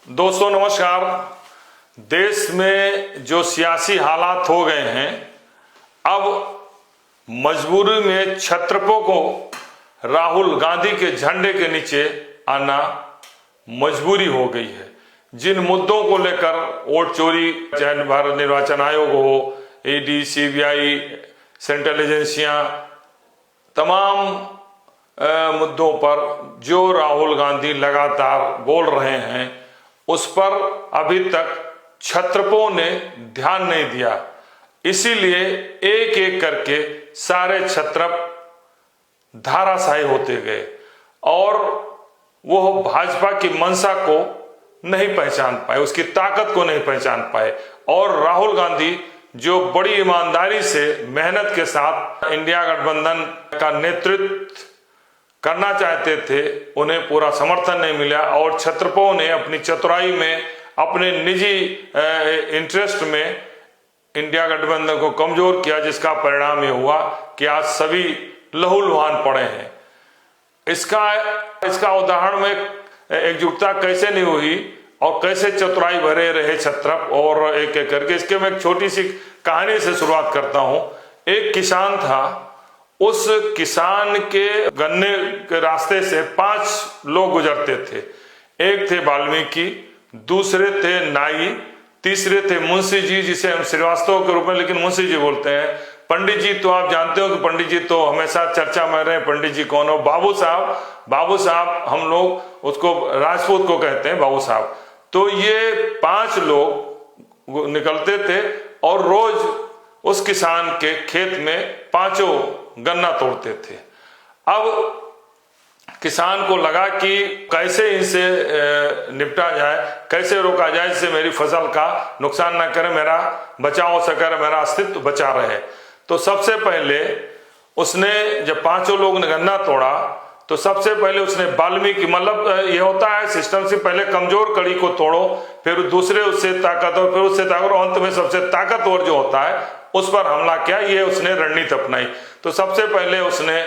दोस्तों नमस्कार। देश में जो सियासी हालात हो गए हैं, अब मजबूरी में छत्रपों को राहुल गांधी के झंडे के नीचे आना मजबूरी हो गई है। जिन मुद्दों को लेकर वोट चोरी, चाहे भारत निर्वाचन आयोग हो, ईडी, सीबीआई, सेंट्रल एजेंसियां, तमाम मुद्दों पर जो राहुल गांधी लगातार बोल रहे हैं, उस पर अभी तक छत्रपों ने ध्यान नहीं दिया। इसीलिए एक एक करके सारे छत्रप धाराशायी होते गए और वो भाजपा की मंशा को नहीं पहचान पाए, उसकी ताकत को नहीं पहचान पाए। और राहुल गांधी जो बड़ी ईमानदारी से, मेहनत के साथ इंडिया गठबंधन का नेतृत्व करना चाहते थे, उन्हें पूरा समर्थन नहीं मिला और छत्रपों ने अपनी चतुराई में, अपने निजी इंटरेस्ट में इंडिया गठबंधन को कमजोर किया, जिसका परिणाम ये हुआ कि आज सभी लहूलुहान पड़े हैं। इसका उदाहरण में एकजुटता कैसे नहीं हुई और कैसे चतुराई भरे रहे छत्रप, और एक एक करके इसके मैं एक छोटी सी कहानी से शुरुआत करता हूं। एक किसान था, उस किसान के गन्ने के रास्ते से 5 लोग गुजरते थे। एक थे वाल्मीकि, दूसरे थे नाई, तीसरे थे मुंशी जी, जिसे हम श्रीवास्तव के रूप में लेकिन मुंशी जी बोलते हैं। पंडित जी तो आप जानते हो कि पंडित जी तो हमेशा चर्चा में रहे। पंडित जी कौन हो? बाबू साहब, हम लोग उसको राजपूत को कहते हैं, बाबू साहब। तो ये 5 लोग निकलते थे और रोज उस किसान के खेत में 5 गन्ना तोड़ते थे। अब किसान को लगा कि कैसे इनसे निपटा जाए, कैसे रोका जाए, इससे मेरी फसल का नुकसान ना करे, मेरा बचाव हो सके, मेरा अस्तित्व बचा रहे। तो सबसे पहले उसने, जब 5 लोग ने गन्ना तोड़ा, तो सबसे पहले उसने वाल्मीकि, मतलब ये होता है सिस्टम से, पहले कमजोर कड़ी को तोड़ो, फिर दूसरे उससे ताकतवर, फिर उससे ताकतवर, अंत में सबसे ताकतवर जो होता है उस पर हमला किया। ये उसने रणनीति अपनाई। तो सबसे पहले उसने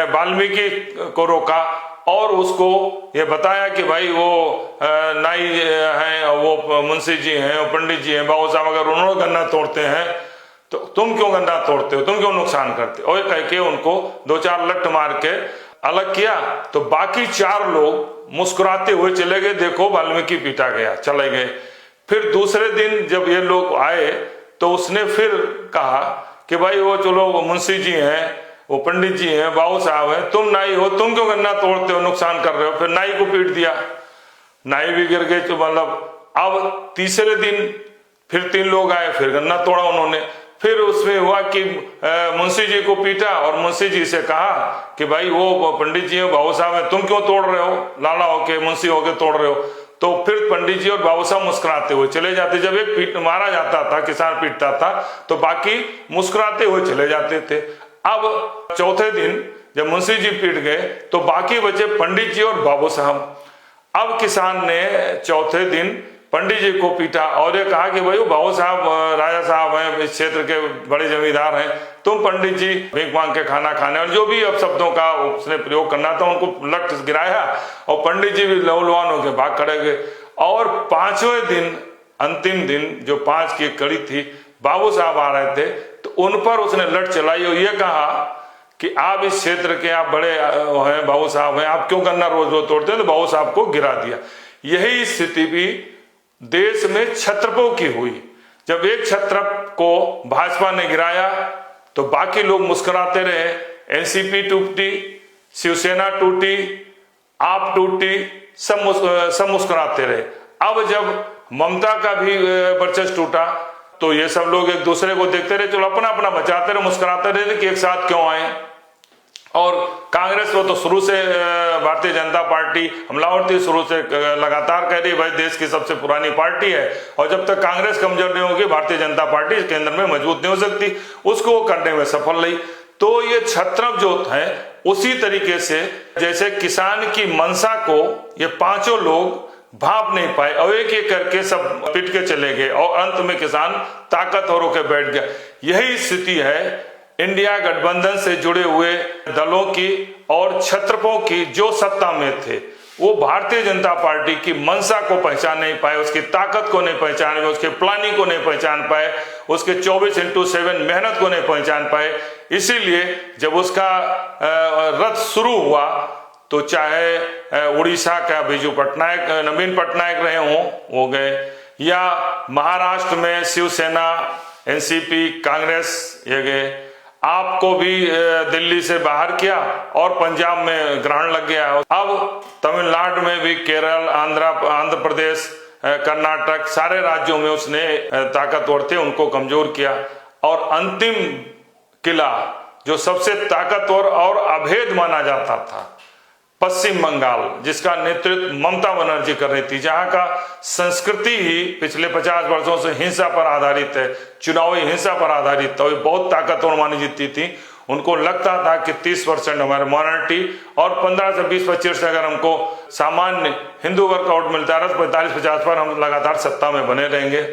वाल्मीकि को रोका और उसको ये बताया कि भाई वो नाई हैं, वो मुंशी जी हैं, वो पंडित जी हैं, बाबू साहब, अगर उन्होंने गन्ना तोड़ते हैं तो तुम क्यों गन्ना तोड़ते हो, तुम क्यों नुकसान करते हो? और कह के उनको 2-4 लट मार के अलग किया। तो बाकी 4 लोग मुस्कुराते हुए चले गए, देखो वाल्मीकि पीटा गया, चले गए। फिर दूसरे दिन जब ये लोग आए तो उसने फिर कहा कि भाई वो चलो, वो मुंशी जी हैं, वो पंडित जी हैं, बाबू साहब हैं, तुम नाई हो, तुम क्यों गन्ना तोड़ते हो, नुकसान कर रहे हो? फिर नाई को पीट दिया, नाई भी गिर गए। तो मतलब अब तीसरे दिन फिर 3 लोग आए, फिर गन्ना तोड़ा उन्होंने। फिर उसमें हुआ कि मुंशी जी को पीटा और मुंशी जी से कहा कि भाई वो पंडित जी हैं, बाबू साहब हैं, तुम क्यों तोड़ रहे हो, लाला होके, मुंशी होके तोड़ रहे हो? तो फिर पंडित जी और बाबू साहब मुस्कुराते हुए चले जाते। जब एक मारा जाता था, किसान पीटता था, तो बाकी मुस्कुराते हुए चले जाते थे। अब चौथे दिन जब मुंशी जी पीट गए तो बाकी बचे पंडित जी और बाबू साहब। अब किसान ने चौथे दिन पंडित जी को पीटा और ये कहा कि भाई वो बाबू साहब राजा साहब हैं, इस क्षेत्र के बड़े जमींदार हैं, तुम पंडित जी भीख मांग के खाना खाने, और जो भी अब शब्दों का उसने प्रयोग करना था, उनको लट गिराया और पंडित जी भी लहूलुहान होकर भाग खड़े गए। और 5वें दिन, अंतिम दिन, जो 5 की कड़ी थी, बाबू साहब आ रहे थे, तो उन पर उसने लट चलाई और ये कहा कि आप इस क्षेत्र के, आप बड़े हैं, बाबू साहब हैं, आप क्यों गन्ना रोज रोज तोड़ते हैं? तो बाबू साहब को गिरा दिया। यही स्थिति भी देश में छत्रपों की हुई। जब एक छत्रप को भाजपा ने गिराया तो बाकी लोग मुस्कुराते रहे। एनसीपी टूटी, शिवसेना टूटी, आप टूटी, सब मुस्कुराते रहे। अब जब ममता का भी वर्चस्व टूटा तो ये सब लोग एक दूसरे को देखते रहे, चलो अपना अपना बचाते रहे, मुस्कुराते रहे कि एक साथ क्यों आए। और कांग्रेस को तो शुरू से, भारतीय जनता पार्टी हमलावरती शुरू से लगातार कह रही है भाई देश की सबसे पुरानी पार्टी है, और जब तक कांग्रेस कमजोर नहीं होगी भारतीय जनता पार्टी केंद्र में मजबूत नहीं हो सकती, उसको वो करने में सफल रही। तो ये छत्रप जो है, उसी तरीके से जैसे किसान की मंशा को ये 5 लोग भाप नहीं पाए और एक एक करके सब पिट के चले गए और अंत में किसान ताकतवर होकर बैठ गया। यही स्थिति है इंडिया गठबंधन से जुड़े हुए दलों की और छत्रपों की जो सत्ता में थे। वो भारतीय जनता पार्टी की मंशा को पहचान नहीं पाए, उसकी ताकत को नहीं पहचान पाए, उसके प्लानिंग को नहीं पहचान पाए, उसके 24x7 मेहनत को नहीं पहचान पाए। इसीलिए जब उसका रथ शुरू हुआ तो चाहे उड़ीसा का बीजू पटनायक, नवीन पटनायक रहे हों, वो गए, या महाराष्ट्र में शिवसेना, एनसीपी, कांग्रेस ये गए, आपको भी दिल्ली से बाहर किया और पंजाब में ग्रहण लग गया। अब तमिलनाडु में भी, केरल, आंध्र प्रदेश, कर्नाटक, सारे राज्यों में उसने ताकतवर थे उनको कमजोर किया। और अंतिम किला जो सबसे ताकतवर और अभेद माना जाता था, पश्चिम बंगाल, जिसका नेतृत्व ममता बनर्जी कर रही थी, जहां का संस्कृति ही पिछले 50 वर्षों से हिंसा पर आधारित है, चुनावी हिंसा पर आधारित था, वो बहुत ताकतवर मानी जाती थी। उनको लगता था कि 30% हमारे माइनॉरिटी और 15 से 20-25 अगर हमको सामान्य हिंदू वर्क आउट मिलता रहा तो 45-50 पर हम लगातार सत्ता में बने रहेंगे।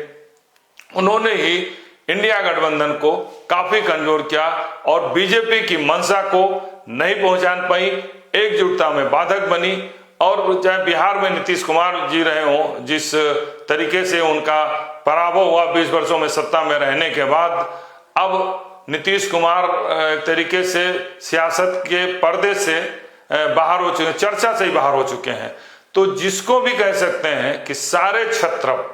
उन्होंने ही इंडिया गठबंधन को काफी कमजोर किया और बीजेपी की मंशा को नहीं पहुंचान पाई, एकजुटता में बाधक बनी। और चाहे बिहार में नीतीश कुमार जी रहे हों, जिस तरीके से उनका पराभव हुआ 20 वर्षों में सत्ता में रहने के बाद, अब नीतीश कुमार एक तरीके से सियासत के पर्दे से बाहर हो चुके हैं, चर्चा से ही बाहर हो चुके हैं। तो जिसको भी कह सकते हैं कि सारे क्षत्रप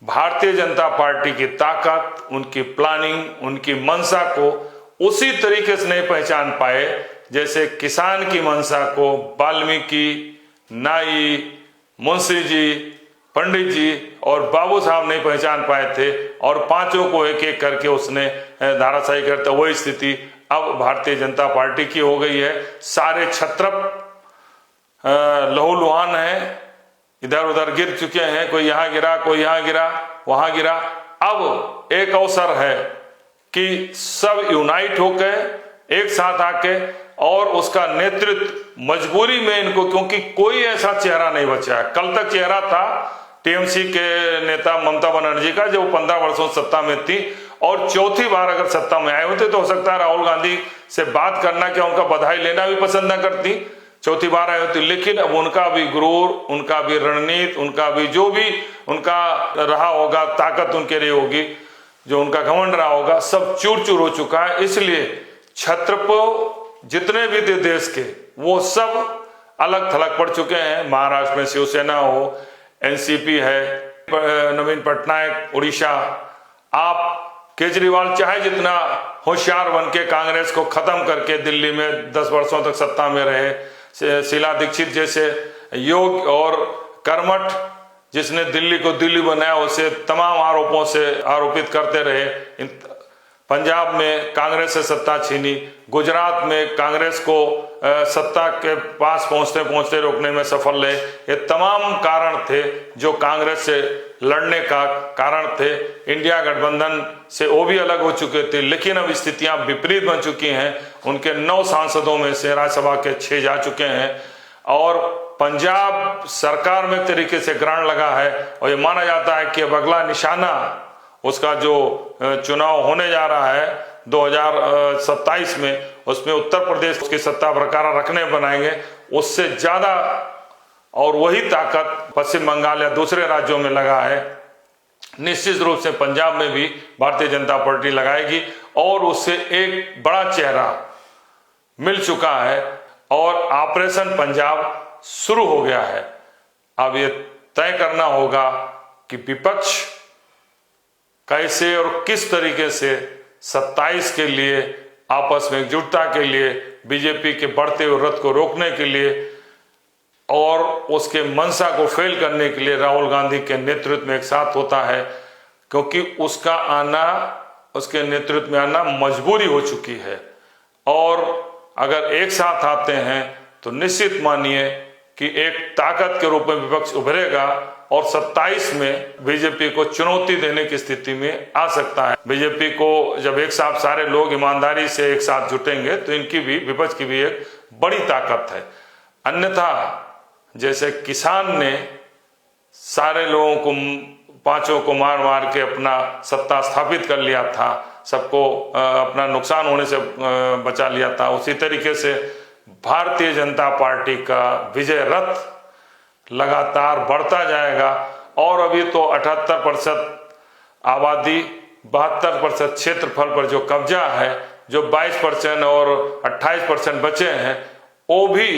भारतीय जनता पार्टी की ताकत, उनकी प्लानिंग, उनकी मंशा को उसी तरीके से नहीं पहचान पाए जैसे किसान की मंशा को वाल्मीकि, नाई, मुंशी जी, पंडित जी और बाबू साहब नहीं पहचान पाए थे, और पांचों को एक एक करके उसने धाराशायी करते। वही स्थिति अब भारतीय जनता पार्टी की हो गई है। सारे क्षत्रप लहूलुहान हैं, इधर उधर गिर चुके हैं, कोई यहां गिरा, कोई यहां गिरा, वहां गिरा। अब एक अवसर है कि सब यूनाइट होकर एक साथ आके, और उसका नेतृत्व मजबूरी में इनको, क्योंकि कोई ऐसा चेहरा नहीं बचा है। कल तक चेहरा था टीएमसी के नेता ममता बनर्जी का, जो 15 वर्षों सत्ता में थी, और चौथी बार अगर सत्ता में आए होते तो हो सकता है राहुल गांधी से बात करना, क्या उनका बधाई लेना भी पसंद न करती, चौथी बार आए होती। लेकिन अब उनका भी गुरूर, उनका भी रणनीति, उनका भी जो भी उनका रहा होगा, ताकत उनके लिए होगी, जो उनका घमंड रहा होगा, सब चूर चूर हो चुका है। इसलिए क्षत्रप जितने भी थे देश के, वो सब अलग थलग पड़ चुके हैं। महाराष्ट्र में शिवसेना हो, एनसीपी है, नवीन पटनायक उड़ीसा, आप केजरीवाल चाहे जितना होशियार बन के कांग्रेस को खत्म करके दिल्ली में 10 वर्षों तक सत्ता में रहे, शीला दीक्षित जैसे योग्य और कर्मठ जिसने दिल्ली को दिल्ली बनाया, उसे तमाम आरोपों से आरोपित करते रहे। पंजाब में कांग्रेस से सत्ता छीनी, गुजरात में कांग्रेस को सत्ता के पास पहुंचते पहुंचते रोकने में सफल रहे। ये तमाम कारण थे जो कांग्रेस से लड़ने का कारण थे। इंडिया गठबंधन से वो भी अलग हो चुके थे, लेकिन अब स्थितियां विपरीत बन चुकी हैं। उनके 9 सांसदों में से राज्यसभा के 6 जा चुके हैं, और पंजाब सरकार में तरीके से ग्रहण लगा है। और ये माना जाता है कि अब अगला निशाना उसका जो चुनाव होने जा रहा है 2027 में, उसमें उत्तर प्रदेश की सत्ता बरकरार रखने बनाएंगे, उससे ज्यादा और वही ताकत पश्चिम बंगाल या दूसरे राज्यों में लगा है। निश्चित रूप से पंजाब में भी भारतीय जनता पार्टी लगाएगी, और उससे एक बड़ा चेहरा मिल चुका है, और ऑपरेशन पंजाब शुरू हो गया है। अब ये तय करना होगा कि विपक्ष कैसे और किस तरीके से 27 के लिए आपस में एकजुटता के लिए, बीजेपी के बढ़ते हुए रथ को रोकने के लिए और उसके मंशा को फेल करने के लिए राहुल गांधी के नेतृत्व में एक साथ होता है, क्योंकि उसका आना, उसके नेतृत्व में आना मजबूरी हो चुकी है। और अगर एक साथ आते हैं तो निश्चित मानिए कि एक ताकत के रूप में विपक्ष उभरेगा, और 27 में बीजेपी को चुनौती देने की स्थिति में आ सकता है। बीजेपी को जब एक साथ सारे लोग ईमानदारी से एक साथ जुटेंगे तो इनकी भी, विपक्ष की भी एक बड़ी ताकत है। अन्यथा जैसे किसान ने सारे लोगों को, पांचों को मार मार के अपना सत्ता स्थापित कर लिया था, सबको अपना नुकसान होने से बचा लिया था, उसी तरीके से भारतीय जनता पार्टी का विजय रथ लगातार बढ़ता जाएगा। और अभी तो 78% आबादी, 72% क्षेत्रफल पर जो कब्जा है, जो 22% और 28% बचे हैं, वो भी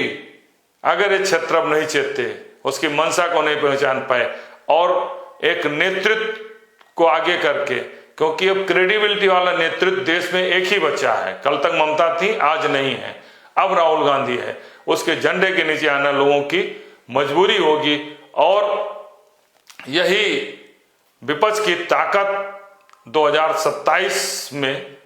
अगर ये क्षेत्र नहीं चेतते, उसकी मंशा को नहीं पहचान पाए और एक नेतृत्व को आगे करके, क्योंकि अब क्रेडिबिलिटी वाला नेतृत्व देश में एक ही बच्चा है। कल तक ममता थी, आज नहीं है, अब राहुल गांधी है। उसके झंडे के नीचे आना लोगों की मजबूरी होगी और यही विपक्ष की ताकत 2027 में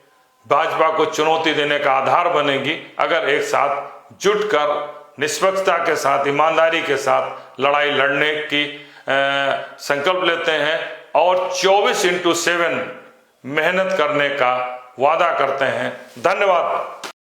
भाजपा को चुनौती देने का आधार बनेगी। अगर एक साथ जुटकर निष्पक्षता के साथ, ईमानदारी के साथ लड़ाई लड़ने की संकल्प लेते हैं और 24/7 मेहनत करने का वादा करते हैं। धन्यवाद।